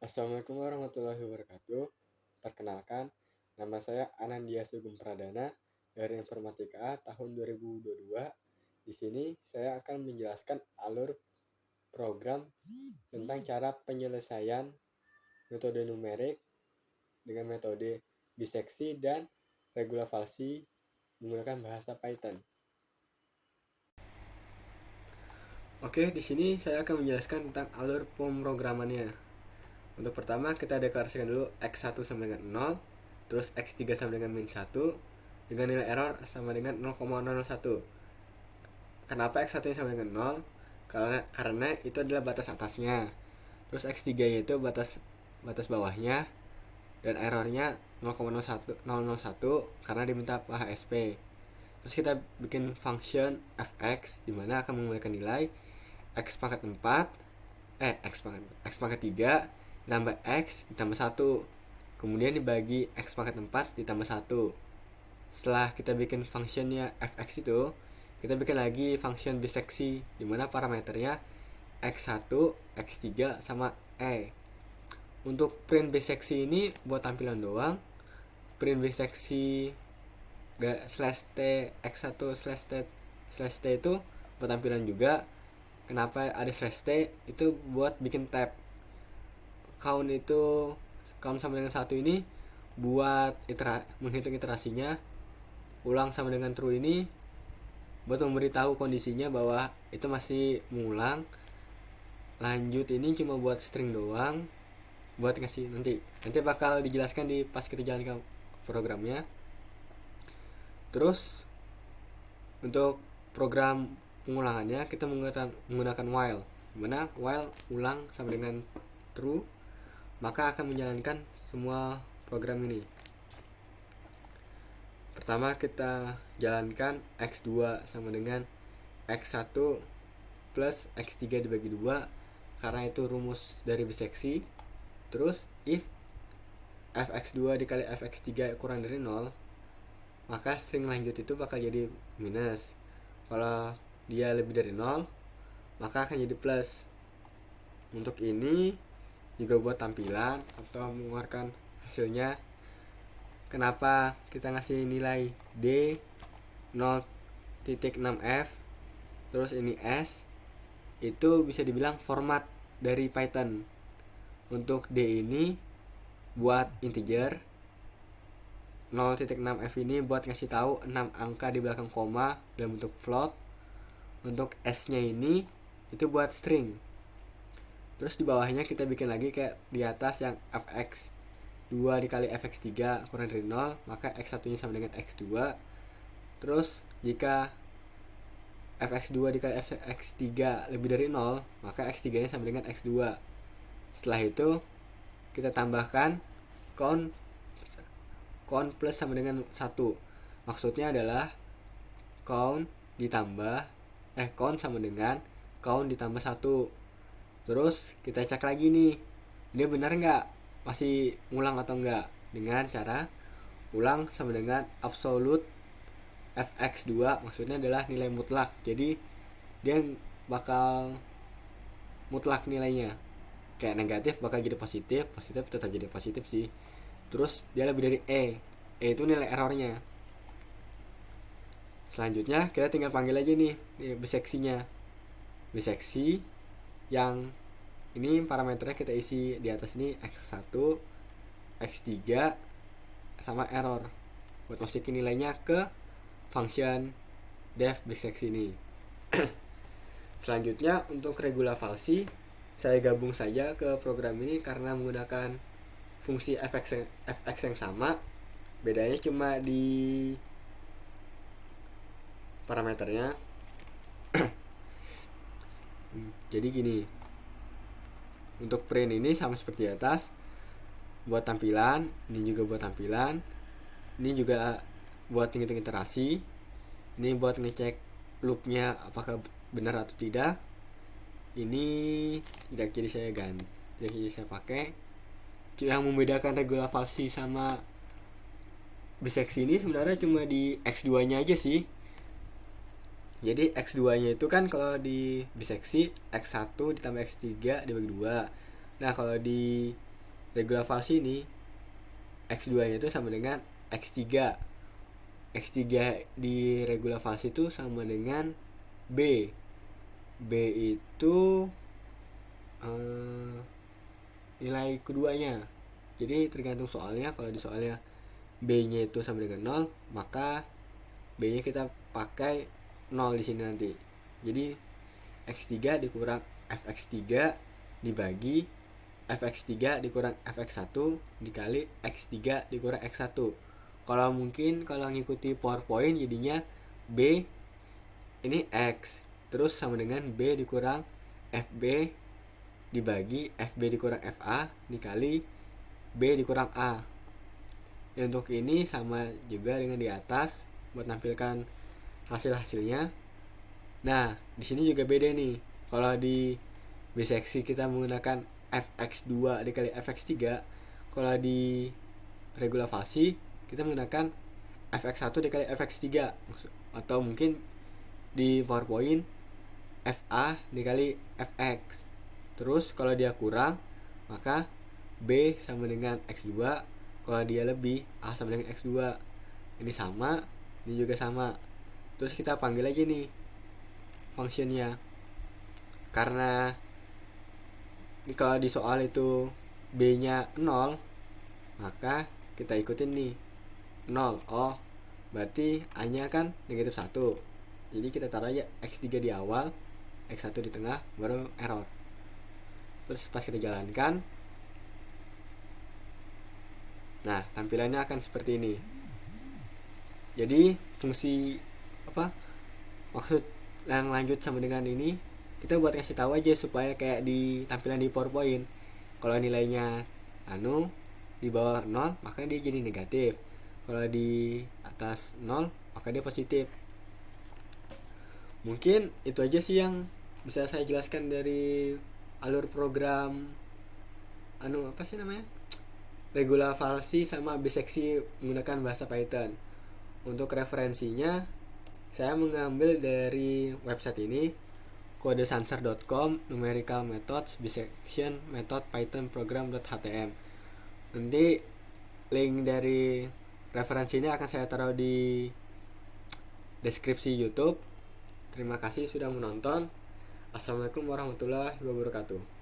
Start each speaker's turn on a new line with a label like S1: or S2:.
S1: Assalamualaikum warahmatullahi wabarakatuh. Perkenalkan, nama saya Anandia Sugeng Pradana dari Informatika A tahun 2022. Di sini saya akan menjelaskan alur program tentang cara penyelesaian metode numerik dengan metode biseksi dan regulavasi menggunakan bahasa Python. Oke, di sini saya akan menjelaskan tentang alur pemrogramannya. Untuk pertama kita deklarasikan dulu X1 sama dengan 0, terus X3 sama dengan min 1, dengan nilai error sama dengan 0,01. Kenapa X1 sama dengan 0? Karena itu adalah batas atasnya. Terus X3 itu batas bawahnya, dan errornya 0,01 karena diminta HSP. Terus kita bikin function fx dimana akan menggunakan nilai x pangkat 3 ditambah x ditambah 1, kemudian dibagi x pangkat 4 ditambah 1. Setelah kita bikin functionnya fx itu, kita bikin lagi function biseksi dimana parameternya x1, x3 sama e. Untuk print biseksi ini buat tampilan doang. Print biseksi /t x1 /t itu buat tampilan juga. Kenapa ada /t? Itu buat bikin tab. Count sama dengan 1 ini buat menghitung iterasinya. Ulang sama dengan true ini buat memberitahu kondisinya bahwa itu masih mengulang. Lanjut ini cuma buat string doang, buat ngasih nanti bakal dijelaskan di pas kita jalankan programnya. Terus untuk program pengulangannya kita menggunakan while, dimana while ulang sama dengan true, maka akan menjalankan semua program ini. Pertama kita jalankan X2 sama dengan X1 plus X3 dibagi 2 karena itu rumus dari biseksi. Terus if fx2 dikali fx3 kurang dari 0, maka string lanjut itu bakal jadi minus. Kalau dia lebih dari 0, maka akan jadi plus. Untuk ini juga buat tampilan atau mengeluarkan hasilnya. Kenapa kita ngasih nilai D 0.6f terus ini S, itu bisa dibilang format dari Python. Untuk D ini buat integer, 0.6f ini buat ngasih tahu 6 angka di belakang koma dalam bentuk float. Untuk S nya ini itu buat string. Terus di bawahnya kita bikin lagi kayak di atas yang fx 2 dikali fx3 kurang dari 0, maka x1 nya sama dengan x2. Terus jika fx2 dikali fx3 lebih dari 0, maka x3 nya sama dengan x2. Setelah itu kita tambahkan count plus sama dengan 1. Maksudnya adalah count sama dengan count ditambah 1. Terus kita cek lagi nih, ini benar nggak, masih ngulang atau enggak, dengan cara ulang sama dengan absolute fx2, maksudnya adalah nilai mutlak. Jadi dia bakal mutlak nilainya. Kayak negatif bakal jadi positif tetap jadi positif sih. Terus dia lebih dari e itu nilai errornya. Selanjutnya kita tinggal panggil aja nih biseksinya. Biseksi yang ini parameternya kita isi di atas ini x1, x3 sama error buat masukin nilainya ke function def biseksi ini. Selanjutnya untuk regulavasi saya gabung saja ke program ini karena menggunakan fungsi fx yang sama. Bedanya cuma di parameternya. Jadi gini, untuk print ini sama seperti di atas, buat tampilan, ini juga buat tampilan, ini juga buat ngitung iterasi, ini buat ngecek loopnya apakah benar atau tidak. Ini tidak jadi saya ganti, tidak jadi saya pakai. Yang membedakan regulavasi sama biseksi ini sebenarnya cuma di x2 nya aja sih. Jadi x2 nya itu kan kalau di biseksi x1 ditambah x3 dibagi 2. Nah kalau di regular falsi ini X2 nya itu sama dengan X3. X3 di regular falsi itu sama dengan B. B itu nilai keduanya. Jadi tergantung soalnya. Kalau di soalnya B-nya itu sama dengan 0, maka B-nya kita pakai 0 di sini nanti. Jadi X3 dikurang Fx3 dibagi Fx3 dikurang Fx1 dikali X3 dikurang X1. Kalau ngikuti PowerPoint jadinya B ini X terus sama dengan B dikurang FB dibagi FB dikurang FA dikali B dikurang A. Dan untuk ini sama juga dengan di atas buat nampilkan hasil-hasilnya. Nah, di sini juga beda nih. Kalau di biseksi kita menggunakan Fx2 dikali Fx3, kalau di regular falsi kita menggunakan Fx1 dikali Fx3, atau mungkin di PowerPoint Fa dikali Fx. Terus kalau dia kurang, maka B sama dengan X2. Kalau dia lebih, A sama dengan X2. Ini sama, ini juga sama. Terus kita panggil lagi nih fungsinya. Karena kalau di soal itu B-nya 0, maka kita ikutin nih 0. Oh, berarti A-nya kan negatif 1. Jadi kita taruh aja X3 di awal, X1 di tengah, baru error. Terus pas kita jalankan, nah tampilannya akan seperti ini. Jadi fungsi maksud yang lanjut sama dengan ini kita buat kasih tahu aja supaya kayak di tampilan di PowerPoint. Kalau nilainya di bawah 0 maka dia jadi negatif, kalau di atas 0 maka dia positif. Mungkin itu aja sih yang bisa saya jelaskan dari alur program regular falsi sama biseksi menggunakan bahasa Python. Untuk referensinya saya mengambil dari website ini, codesancer.com, numerical methods bisection method python program.htm. Nanti link dari referensi ini akan saya taruh di deskripsi YouTube. Terima kasih sudah menonton. Assalamualaikum warahmatullahi wabarakatuh.